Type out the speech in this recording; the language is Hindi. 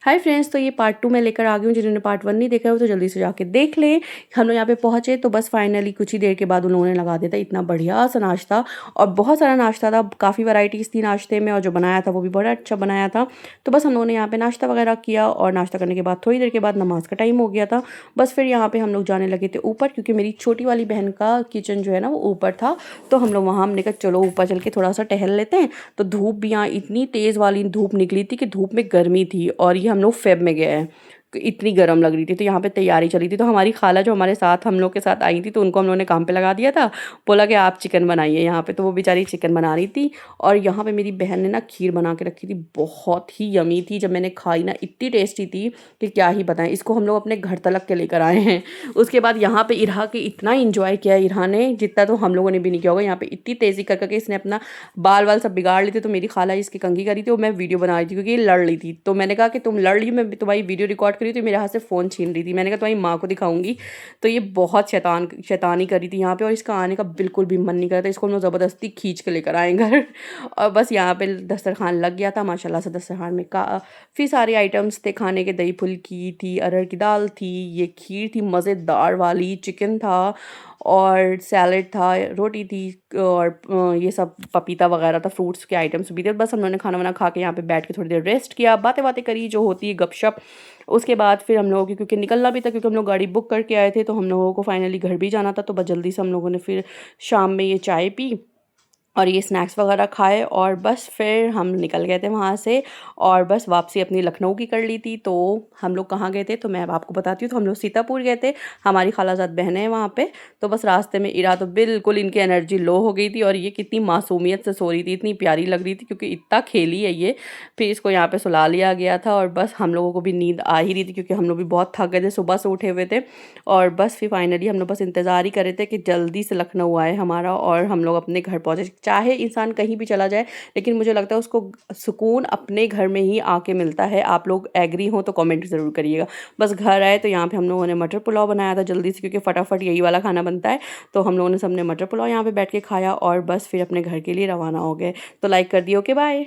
हाय फ्रेंड्स, तो ये पार्ट 2 मैं लेकर आ गई हूँ। जिन्होंने पार्ट 1 नहीं देखा है वो तो जल्दी से जाके देख लें। हम लोग यहाँ पे पहुँचे तो बस फाइनली कुछ ही देर के बाद उन लोगों ने लगा दिया था इतना बढ़िया सा नाश्ता, और बहुत सारा नाश्ता था, काफ़ी वैराइटीज़ थी नाश्ते में, और जो बनाया था वो भी बड़ा अच्छा बनाया था। तो बस हम लोगों ने यहाँ पे नाश्ता वगैरह किया, और नाश्ता करने के बाद थोड़ी देर के बाद नमाज़ का टाइम हो गया था। बस फिर यहाँ पे हम लोग जाने लगे थे ऊपर, क्योंकि मेरी छोटी वाली बहन का किचन जो है ना वो ऊपर था। तो हम लोग वहाँ हमने कहा चलो ऊपर चल के थोड़ा सा टहल लेते हैं। तो धूप भी यहाँ इतनी तेज़ वाली धूप निकली थी कि धूप में गर्मी थी, और ये हम लोग फेब में गए हैं, इतनी गर्म लग रही थी। तो यहाँ पे तैयारी चली थी, तो हमारी खाला जो हमारे साथ हम लोग के साथ आई थी, तो उनको हम लोगों ने काम पे लगा दिया था। बोला कि आप चिकन बनाइए यहाँ पे, तो वो बेचारी चिकन बना रही थी। और यहाँ पे मेरी बहन ने ना खीर बना के रखी थी, बहुत ही यमी थी। जब मैंने खाई ना इतनी टेस्टी थी कि क्या ही बताएं। इसको हम लोग अपने घर तलक के लेकर आए हैं। उसके बाद यहाँ पे इरहा के इतना इंजॉय किया इरहा ने, जितना तो हम लोगों ने भी नहीं किया होगा। यहाँ पे इतनी तेज़ी कर करके इसने अपना बाल वाल सब बिगाड़ ली थी। तो मेरी खाला इसकी कंघी करी थी, वो मैं वीडियो बना रही थी क्योंकि ये लड़ रही थी। तो मैंने कहा कि तुम लड़ रही हो, मैं तुम्हारी वीडियो रिकॉर्ड करी, तो मेरे हाथ से फ़ोन छीन रही थी। मैंने कहा तुम्हारी माँ को दिखाऊंगी। तो ये बहुत शैतानी करी थी यहाँ पे, और इसका आने का बिल्कुल भी मन नहीं कर रहा था। इसको हम लोग ज़बरदस्ती खींच के लेकर आए घर। और बस यहाँ पे दस्तरखान लग गया था माशाल्लाह से। दस्तरखान में काफ़ी सारे आइटम्स थे खाने के। दही फुल्की थी, अरहर की दाल थी, ये खीर थी मज़ेदार वाली, चिकन था, और सैलेड था, रोटी थी, और ये सब पपीता वगैरह था, फ्रूट्स के आइटम्स भी थे। बस हम लोगों ने खाना वाना खा के यहाँ पे बैठ के थोड़ी देर रेस्ट किया, बातें बातें करी जो होती है गपशप। उसके बाद फिर हम लोगों की, क्योंकि निकलना भी था, क्योंकि हम लोग गाड़ी बुक करके आए थे, तो हम लोगों को फाइनली घर भी जाना था। तो बस जल्दी से हम लोगों ने फिर शाम में ये चाय पी और ये स्नैक्स वगैरह खाए, और बस फिर हम निकल गए थे वहाँ से। और बस वापसी अपनी लखनऊ की कर ली थी। तो हम लोग कहाँ गए थे तो मैं अब आपको बताती हूँ। तो हम लोग सीतापुर गए थे, हमारी खालाजाद बहनें हैं वहाँ पे। तो बस रास्ते में इरा तो बिल्कुल इनकी एनर्जी लो हो गई थी, और ये कितनी मासूमियत से सो रही थी, इतनी प्यारी लग रही थी क्योंकि इतना खेली है ये। फिर इसको यहाँ पे सुला लिया गया था, और बस हम लोगों को भी नींद आ ही रही थी क्योंकि हम लोग भी बहुत थक गए थे, सुबह से उठे हुए थे। और बस फिर फाइनली हम लोग बस इंतज़ार ही कर रहे थे कि जल्दी से लखनऊ आए हमारा, और हम लोग अपने घर पहुँचे। चाहे इंसान कहीं भी चला जाए, लेकिन मुझे लगता है उसको सुकून अपने घर में ही आके मिलता है। आप लोग एग्री हो तो कमेंट ज़रूर करिएगा। बस घर आए तो यहाँ पे हम लोगों ने मटर पुलाव बनाया था जल्दी से, क्योंकि फटाफट यही वाला खाना बनता है। तो हम लोगों ने सबने मटर पुलाव यहाँ पे बैठ के खाया, और बस फिर अपने घर के लिए रवाना हो गए। तो लाइक कर दिए, ओके बाय।